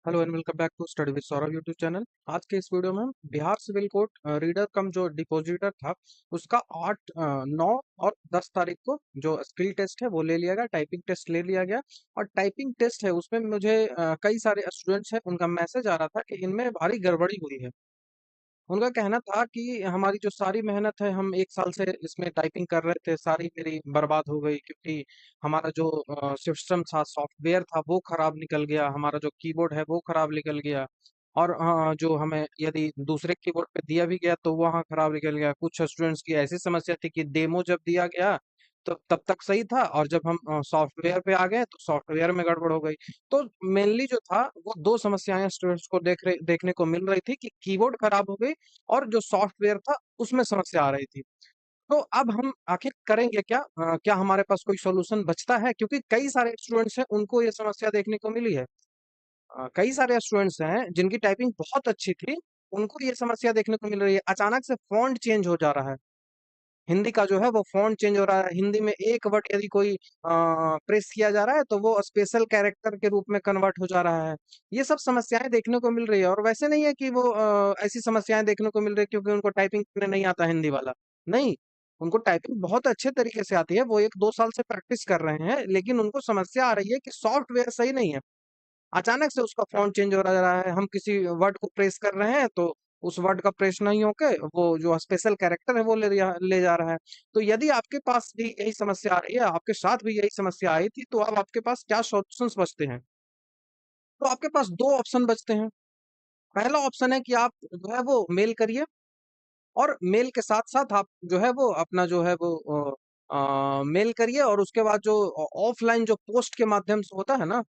Hello and welcome back to study with Saurabh YouTube channel. आज के इस वीडियो में हम Bihar civil court reader cum जो डिपॉजिटर था उसका 8, 9 और 10 तारीख को जो स्किल टेस्ट है वो ले लिया गया, टाइपिंग टेस्ट ले लिया गया। और टाइपिंग टेस्ट है उसमें मुझे कई सारे स्टूडेंट्स हैं उनका मैसेज आ रहा था कि इनमें भारी गड़बड़ी हुई है। उनका कहना था कि हमारी जो सारी मेहनत है, हम 1 साल से इसमें टाइपिंग कर रहे थे, सारी मेरी बर्बाद हो गई क्योंकि हमारा जो सिस्टम था, सॉफ्टवेयर था वो खराब निकल गया, हमारा जो कीबोर्ड है वो खराब निकल गया। और जो हमें यदि दूसरे कीबोर्ड पे दिया भी गया तो वहाँ खराब निकल गया। कुछ स्टूडेंट्स की ऐसी समस्या थी कि डेमो जब दिया गया तो तब तक सही था, और जब हम सॉफ्टवेयर पे आ गए तो सॉफ्टवेयर में गड़बड़ हो गई। तो मेनली जो था वो दो समस्याएं स्टूडेंट्स को देखने को मिल रही थी कि कीबोर्ड खराब हो गई और जो सॉफ्टवेयर था उसमें समस्या आ रही थी। तो अब हम आखिर करेंगे क्या? क्या हमारे पास कोई सॉल्यूशन बचता है? क्योंकि कई सारे स्टूडेंट्स हैं उनको ये समस्या देखने को मिली है। कई सारे स्टूडेंट्स हैं जिनकी टाइपिंग बहुत अच्छी थी, उनको ये समस्या देखने को मिल रही है। अचानक से फॉन्ट चेंज हो जा रहा है, हिंदी का जो है वो फॉन्ट चेंज हो रहा है। हिंदी में एक वर्ड यदि कोई प्रेस किया जा रहा है तो वो स्पेशल कैरेक्टर के रूप में कन्वर्ट हो जा रहा है। ये सब समस्याएं देखने को मिल रही है, और वैसे नहीं है कि वो ऐसी समस्याएं देखने को मिल रही है क्योंकि उनको टाइपिंग करने नहीं आता हिंदी वाला। नहीं, उनको टाइपिंग बहुत अच्छे तरीके से आती है, वो 1-2 साल से प्रैक्टिस कर रहे हैं, लेकिन उनको समस्या आ रही है कि सॉफ्टवेयर सही नहीं है। अचानक से उसका फ़ॉन्ट चेंज हो रहा है, हम किसी वर्ड को प्रेस कर रहे हैं तो उस वर्ड का प्रेस नहीं होके वो जो स्पेशल कैरेक्टर है वो ले जा रहा है। तो यदि आपके पास भी यही समस्या आ रही है, आपके साथ भी यही समस्या आई थी, तो अब आपके पास क्या सॉल्यूशंस बचते हैं? तो आपके पास 2 ऑप्शन बचते हैं। पहला ऑप्शन है कि आप जो है वो मेल करिए, और मेल के साथ-साथ आप जो है वो अपना जो है वो मेल करिए, और उसके बाद जो ऑफलाइन जो पोस्ट के माध्यम से होता है ना,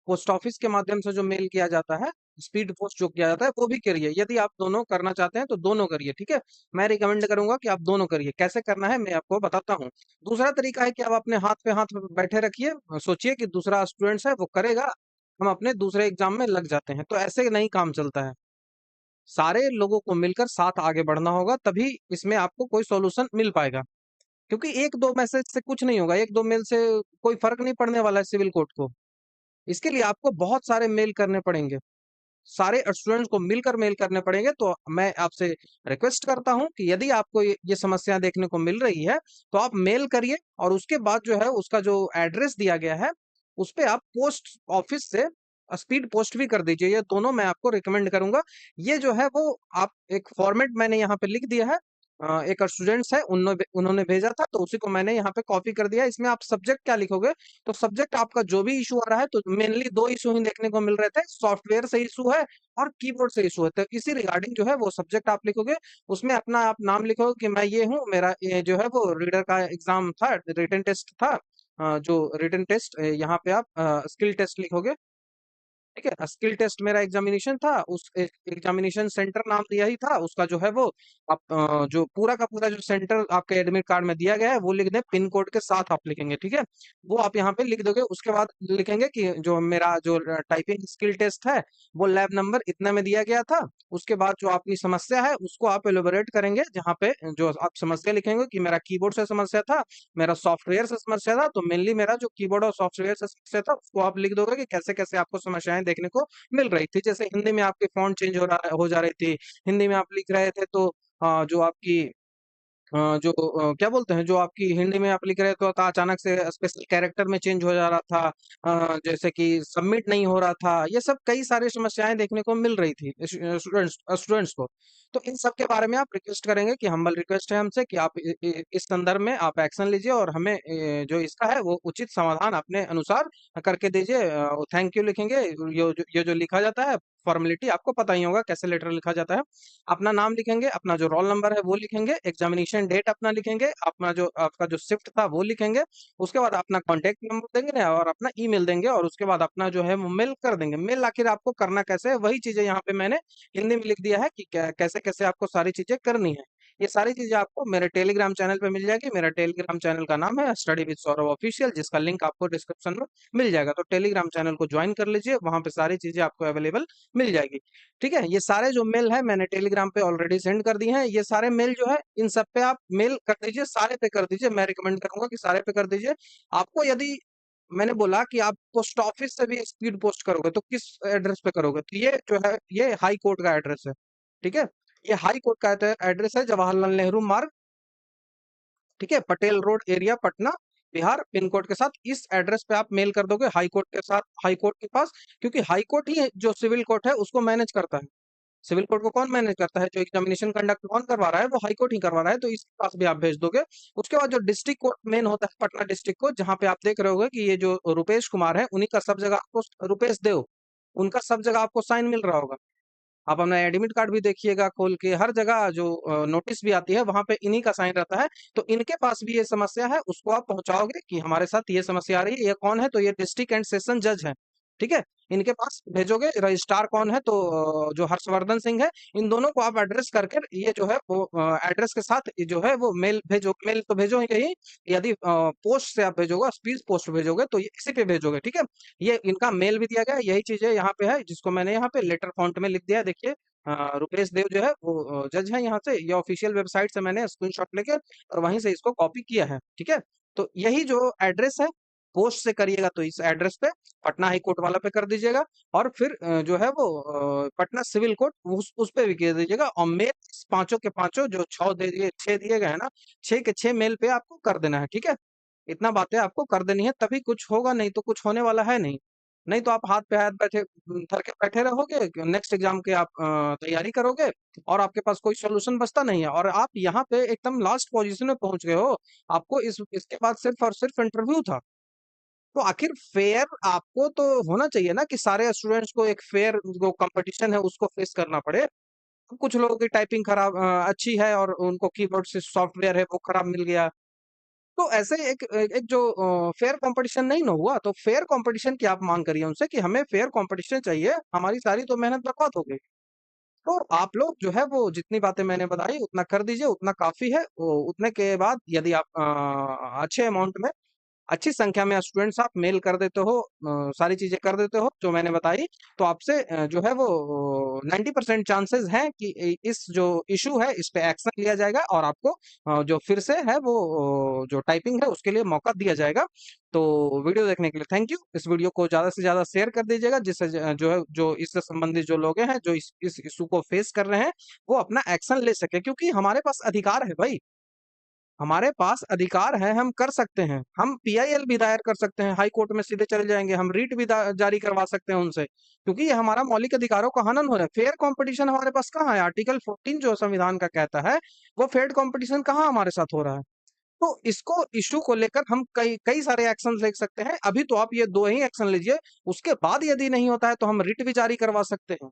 पोस्ट ऑफिस के माध्यम से जो मेल किया जाता है, स्पीड पोस्ट जो किया जाता है, वो भी करिए। यदि आप दोनों करना चाहते हैं तो दोनों करिए, ठीक है? मैं रिकमेंड करूंगा कि आप दोनों करिए। कैसे करना है मैं आपको बताता हूँ। दूसरा तरीका है कि आप अपने हाथ पे हाथ बैठे रखिए, सोचिए कि दूसरा स्टूडेंट्स है वो करेगा, हम अपने दूसरे एग्जाम में लग जाते हैं। तो ऐसे नहीं काम चलता है। सारे लोगों को मिलकर साथ आगे बढ़ना होगा, तभी इसमें आपको कोई सॉल्यूशन मिल पाएगा। क्योंकि एक दो मैसेज से कुछ नहीं होगा, एक दो मेल से कोई फर्क नहीं पड़ने वाला है सिविल कोर्ट को। इसके लिए आपको बहुत सारे मेल करने पड़ेंगे, सारे स्टूडेंट्स को मिलकर मेल करने पड़ेंगे। तो मैं आपसे रिक्वेस्ट करता हूं कि यदि आपको ये समस्या देखने को मिल रही है तो आप मेल करिए, और उसके बाद जो है उसका जो एड्रेस दिया गया है उस पे आप पोस्ट ऑफिस से स्पीड पोस्ट भी कर दीजिए। ये दोनों मैं आपको रिकमेंड करूंगा। ये जो है वो आप एक फॉर्मेट मैंने यहाँ पे लिख दिया है। एक स्टूडेंट्स है, उन्होंने उन्होंने भेजा था तो उसी को मैंने यहाँ पे कॉपी कर दिया। इसमें आप सब्जेक्ट क्या लिखोगे? तो सब्जेक्ट आपका जो भी इशू आ रहा है, तो मेनली दो इशू ही देखने को मिल रहे थे, सॉफ्टवेयर से इशू है और कीबोर्ड से इशू है। तो इसी रिगार्डिंग जो है वो सब्जेक्ट आप लिखोगे, उसमें अपना आप नाम लिखोगे कि मैं ये हूँ, मेरा ये जो है वो रीडर का एग्जाम था, रिटन टेस्ट था। जो रिटन टेस्ट यहाँ पे आप स्किल टेस्ट लिखोगे, ठीक है? स्किल टेस्ट मेरा एग्जामिनेशन था, उस एग्जामिनेशन सेंटर नाम दिया ही था, उसका जो है वो आप जो पूरा का पूरा जो सेंटर आपके एडमिट कार्ड में दिया गया है वो लिख दें, पिन कोड के साथ आप लिखेंगे, ठीक है? वो आप यहाँ पे लिख दोगे। उसके बाद लिखेंगे कि जो मेरा जो टाइपिंग स्किल टेस्ट है वो लैब नंबर इतना में दिया गया था। उसके बाद जो अपनी समस्या है उसको आप एलोबरेट करेंगे, जहाँ पे जो आप समस्या लिखेंगे कि मेरा कीबोर्ड से समस्या था, मेरा सॉफ्टवेयर से समस्या था। तो मेनली मेरा जो कीबोर्ड और सॉफ्टवेयर से समस्या था उसको आप लिख दोगे कि कैसे कैसे आपको समस्याएं देखने को मिल रही थी। जैसे हिंदी में आपकी फॉन्ट चेंज हो जा रही थी, हिंदी में आप लिख रहे थे तो जो आपकी जो क्या बोलते हैं, जो आपकी हिंदी में आप लिख रहे तो था, अचानक से स्पेशल कैरेक्टर में चेंज हो जा रहा था, जैसे कि सबमिट नहीं हो रहा था। ये सब कई सारी समस्याएं देखने को मिल रही थी स्टूडेंट्स स्टूडेंट्स को। तो इन सब के बारे में आप रिक्वेस्ट करेंगे, कि हम्बल रिक्वेस्ट है हमसे कि आप इस संदर्भ में आप एक्शन लीजिए और हमें जो इसका है वो उचित समाधान अपने अनुसार करके दीजिए। थैंक यू लिखेंगे। ये जो लिखा जाता है फॉर्मेलिटी आपको पता ही होगा कैसे लेटर लिखा जाता है। अपना नाम लिखेंगे, अपना जो रोल नंबर है वो लिखेंगे, एग्जामिनेशन डेट अपना लिखेंगे, अपना जो आपका जो शिफ्ट था वो लिखेंगे। उसके बाद अपना कॉन्टेक्ट नंबर देंगे और अपना ईमेल देंगे, और उसके बाद अपना जो है वो मेल कर देंगे। मेल आखिर आपको करना कैसे है वही चीजें यहाँ पे मैंने हिंदी में लिख दिया है कि कैसे कैसे आपको सारी चीजें करनी है। ये सारी चीजें आपको मेरे टेलीग्राम चैनल पे मिल जाएगी। मेरा टेलीग्राम चैनल का नाम है स्टडी विद सौरभ ऑफिशियल, जिसका लिंक आपको डिस्क्रिप्शन में मिल जाएगा। तो टेलीग्राम चैनल को ज्वाइन कर लीजिए, वहां पे सारी चीजें आपको अवेलेबल मिल जाएगी। ठीक है? ये सारे जो मेल है मैंने टेलीग्राम पे ऑलरेडी सेंड कर दिए हैं। ये सारे मेल जो है इन सब पे आप मेल कर दीजिए, सारे पे कर दीजिए। मैं रिकमेंड करूंगा कि सारे पे कर दीजिए। आपको यदि मैंने बोला कि आप पोस्ट ऑफिस से भी स्पीड पोस्ट करोगे तो किस एड्रेस पे करोगे? तो ये जो है ये हाई कोर्ट का एड्रेस है, ठीक है? ये हाई कोर्ट का एड्रेस है, जवाहरलाल नेहरू मार्ग, ठीक है, Patel road area, Patna, Bihar pin code के साथ। इस एड्रेस पे आप मेल कर दोगे हाई कोर्ट के साथ, हाई कोर्ट के पास, क्योंकि हाई कोर्ट ही जो सिविल कोर्ट है उसको मैनेज करता है। सिविल कोर्ट को कौन मैनेज करता है? जो एग्जामिनेशन कंडक्ट कौन करवा रहा है? वो हाई कोर्ट ही करवा रहा है, तो इसके पास भी आप भेज दोगे। उसके बाद जो डिस्ट्रिक्ट कोर्ट मेन होता है, पटना डिस्ट्रिक्ट कोर्ट, जहाँ पे आप देख रहे होगे कि ये जो रुपेश कुमार है, उन्हीं का सब जगह आपको, रुपेश देव, उनका सब जगह आपको साइन मिल रहा होगा। आप अपना एडमिट कार्ड भी देखिएगा खोल के, हर जगह जो नोटिस भी आती है वहां पे इन्हीं का साइन रहता है। तो इनके पास भी ये समस्या है, उसको आप पहुंचाओगे कि हमारे साथ ये समस्या आ रही है। ये कौन है? तो ये डिस्ट्रिक्ट एंड सेशन जज है, ठीक है। इनके पास भेजोगे। रजिस्ट्रार कौन है? तो जो हर्षवर्धन सिंह है। इन दोनों को आप एड्रेस करके ये जो है वो एड्रेस के साथ ये जो है वो मेल भेजो। मेल तो भेजोगे ही, यदि पोस्ट से आप भेजोगे, स्पीड पोस्ट भेजोगे, तो ये इसी पे भेजोगे, ठीक है। ये इनका मेल भी दिया गया है, यही चीजें यहाँ पे है, जिसको मैंने यहाँ पे लेटर फॉन्ट में लिख दिया है, देखिए। रुपेश देव जो है वो जज है यहाँ से। ये ऑफिशियल वेबसाइट से मैंने स्क्रीनशॉट लेके और वहीं से इसको कॉपी किया है, ठीक है। तो यही जो एड्रेस है, पोस्ट से करिएगा तो इस एड्रेस पे, पटना हाई कोर्ट वाला पे कर दीजिएगा। और फिर जो है वो पटना सिविल कोर्ट, उस पे भी कर दीजिएगा। और मेल पांचों के पांचों जो छह दिए गए हैं ना, छह के छह मेल पे आपको कर देना है, ठीक है। इतना बातें आपको कर देनी है, तभी कुछ होगा, नहीं तो कुछ होने वाला है नहीं। नहीं तो आप हाथ पे हाथ बैठे धर के बैठे रहोगे, नेक्स्ट एग्जाम के आप तैयारी करोगे और आपके पास कोई सोल्यूशन बचता नहीं है, और आप यहाँ पे एकदम लास्ट पोजीशन में पहुंच गए हो। आपको इसके बाद सिर्फ और सिर्फ इंटरव्यू था। तो आखिर फेयर आपको तो होना चाहिए ना, कि सारे स्टूडेंट्स को एक फेयर जो कंपटीशन है उसको फेस करना पड़े। कुछ लोगों की टाइपिंग खराब अच्छी है और उनको कीबोर्ड से सॉफ्टवेयर है वो खराब मिल गया। तो ऐसे एक एक जो फेयर कंपटीशन नहीं ना हुआ, तो फेयर कंपटीशन की आप मांग करिए उनसे कि हमें फेयर कंपटीशन चाहिए, हमारी सारी तो मेहनत बर्बाद हो गई। तो आप लोग जो है वो जितनी बातें मैंने बताई उतना कर दीजिए, उतना काफी है। उतने के बाद यदि आप अच्छे अमाउंट में, अच्छी संख्या में स्टूडेंट्स आप मेल कर देते हो, सारी चीजें कर देते हो जो मैंने बताई, तो आपसे जो है वो 90% चांसेस हैं कि इस जो इशू है इस पे एक्शन लिया जाएगा, और आपको जो फिर से है वो जो टाइपिंग है उसके लिए मौका दिया जाएगा। तो वीडियो देखने के लिए थैंक यू। इस वीडियो को ज्यादा से ज्यादा शेयर कर दीजिएगा, जिससे जो है जो इससे संबंधित जो लोग हैं जो इस इशू को फेस कर रहे हैं, वो अपना एक्शन ले सके, क्योंकि हमारे पास अधिकार है भाई। हमारे पास अधिकार है, हम कर सकते हैं। हम पीआईएल भी दायर कर सकते हैं, हाई कोर्ट में सीधे चले जाएंगे, हम रीट भी जारी करवा सकते हैं उनसे, क्योंकि ये हमारा मौलिक अधिकारों का हनन हो रहा है। फेयर कंपटीशन हमारे पास कहाँ है? आर्टिकल 14 जो संविधान का कहता है, वो फेयर कंपटीशन कहाँ हमारे साथ हो रहा है? तो इसको इशू को लेकर हम कई कई सारे एक्शन ले सकते हैं। अभी तो आप ये दो ही एक्शन लीजिए, उसके बाद यदि नहीं होता है तो हम रिट भी जारी करवा सकते हैं।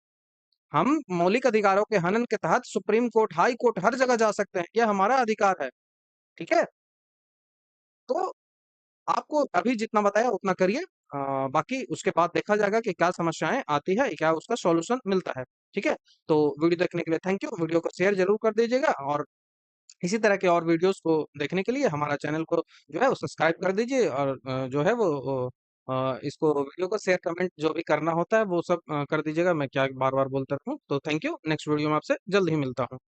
हम मौलिक अधिकारों के हनन के तहत सुप्रीम कोर्ट, हाई कोर्ट, हर जगह जा सकते हैं, यह हमारा अधिकार है, ठीक है। तो आपको अभी जितना बताया उतना करिए। बाकी उसके बाद देखा जाएगा कि क्या समस्याएं आती है, क्या उसका सॉल्यूशन मिलता है, ठीक है। तो वीडियो देखने के लिए थैंक यू। वीडियो को शेयर जरूर कर दीजिएगा, और इसी तरह के और वीडियोस को देखने के लिए हमारा चैनल को जो है वो सब्सक्राइब कर दीजिए, और जो है वो इसको वीडियो को शेयर कमेंट जो भी करना होता है वो सब कर दीजिएगा। मैं क्या बार बार बोलता रहूं। तो थैंक यू। नेक्स्ट वीडियो में आपसे जल्द ही मिलता हूँ।